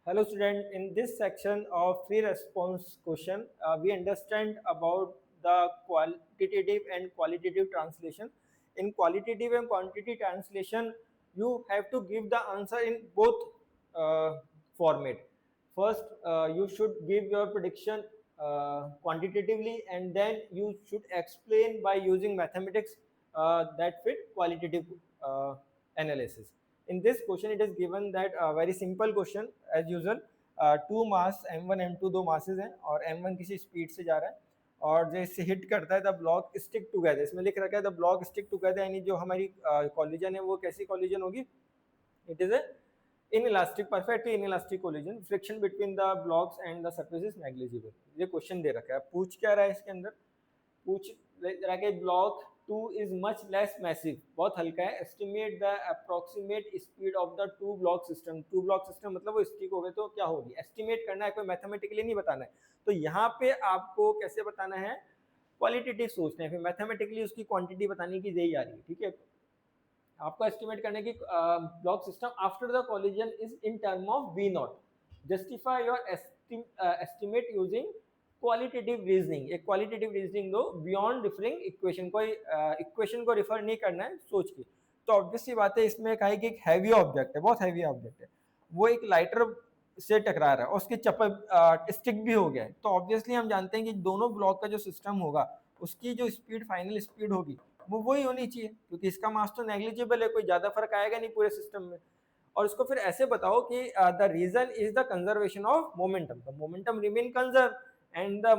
Hello student, in this section of free response question, we understand about the quantitative and qualitative translation. In qualitative and quantitative translation, you have to give the answer in both format. First, you should give your prediction quantitatively, and then you should explain by using mathematics that fit qualitative analysis. In this question it is given that very simple question as usual, two mass m1 m2 दो masses हैं और m1 किसी speed से जा रहा है और जैसे हिट करता है द ब्लॉक स्टिक टुगेदर, इसमें लिख रखा है द ब्लॉक स्टिक टुगेदर, यानी जो हमारी कॉलिजन है वो कैसी कॉलिजन होगी, it is a inelastic, perfectly inelastic collision, friction between the blocks and the surface is negligible. ये क्वेश्चन दे रखा है, पूछ क्या रहा है इसके अंदर, पूछ रहा है block 2 is much less massive, बहुत हल्का है, estimate the approximate speed of the two block system, two block system मतलब वो स्टिक हो गए तो क्या होगी, एस्टिमेट करना है, कोई मैथमेटिकली नहीं बताना है। तो यहाँ पे आपको कैसे बताना है, क्वालिटेटिव सोचना है, फिर मैथमेटिकली उसकी क्वांटिटी बताने की यही आ रही है, ठीक है। आपको एस्टिमेट करने की block system after the collision is in term of v naught, justify your estimate using qualitative reasoning, एक क्वालिटेटिव रीजनिंग दो बियॉन्ड डिफरिंग इक्वेशन, कोई इक्वेशन को रिफर नहीं करना है सोच के। तो ऑब्वियसली बात है, इसमें कहा है कि एक हैवी ऑब्जेक्ट है, बहुत हैवी ऑब्जेक्ट है, वो एक लाइटर से टकरा रहा है और उसके चप्पल स्टिक भी हो गया है, तो ऑब्वियसली हम जानते हैं कि दोनों ब्लॉक का जो सिस्टम होगा उसकी जो स्पीड, फाइनल स्पीड होगी वो वही होनी चाहिए, क्योंकि इसका मास तो नेग्लिजिबल है, कोई ज्यादा फर्क आएगा नहीं पूरे सिस्टम में। और इसको फिर ऐसे बताओ कि the reason is the conservation of momentum, the momentum remain conserve and the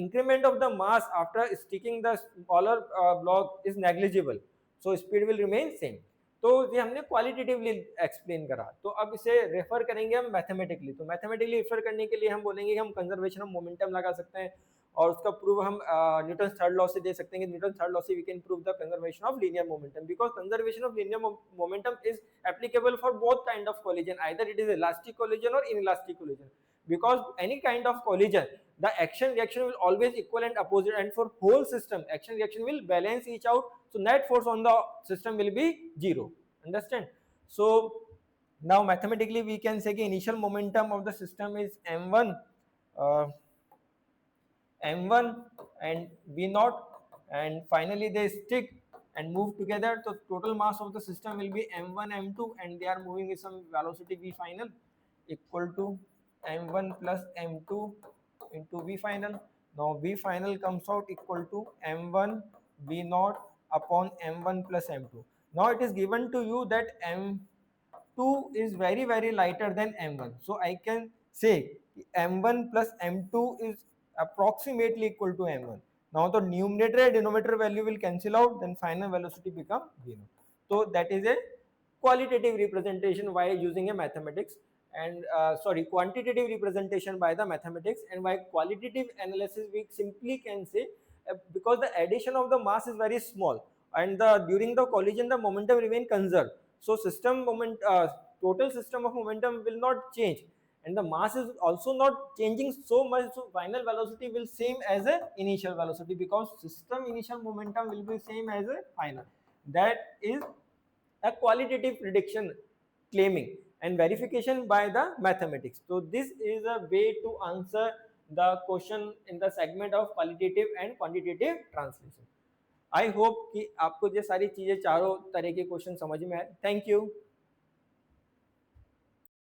increment of the mass after sticking the smaller block is negligible, so speed will remain same. तो ये हमने क्वालिटेटिवली एक्सप्लेन करा, तो अब इसे refer करेंगे हम mathematically, तो मैथमेटिकली रेफर करने के लिए हम बोलेंगे कि हम कंजर्वेशन ऑफ मोमेंटम लगा सकते हैं और उसका प्रूव हम न्यूटन थर्ड लॉ से दे सकते हैं कि न्यूटन थर्ड लॉ से we can prove the conservation of linear momentum, because conservation of linear momentum is applicable for both kind of collision, either it is elastic collision और inelastic collision, because any kind of collision the action reaction will always equal and opposite, and for whole system action reaction will balance each out, so net force on the system will be zero, understand? So now mathematically we can say the initial momentum of the system is m1 uh, m1 and v0, and finally they stick and move together, so total mass of the system will be m1 m2 and they are moving with some velocity v final equal to m1 plus m2 into v final. Now v final comes out equal to m1 v0 upon m1 plus m2. Now it is given to you that m2 is very lighter than m1, so I can say m1 plus m2 is approximately equal to m1. Now the numerator and denominator value will cancel out, then final velocity become v0. So that is a qualitative representation by using a mathematics, and quantitative representation by the mathematics, and by qualitative analysis we simply can say because the addition of the mass is very small and during the collision the momentum remain conserved, so system moment total system of momentum will not change and the mass is also not changing so much, so final velocity will same as a initial velocity because system initial momentum will be same as a final. That is a qualitative prediction claiming and verification by the mathematics. So this is a way to answer the question in the segment of qualitative and quantitative translation. I hope कि आपको ये सारी चीजें चारों तरह के question समझ में आए. Thank you.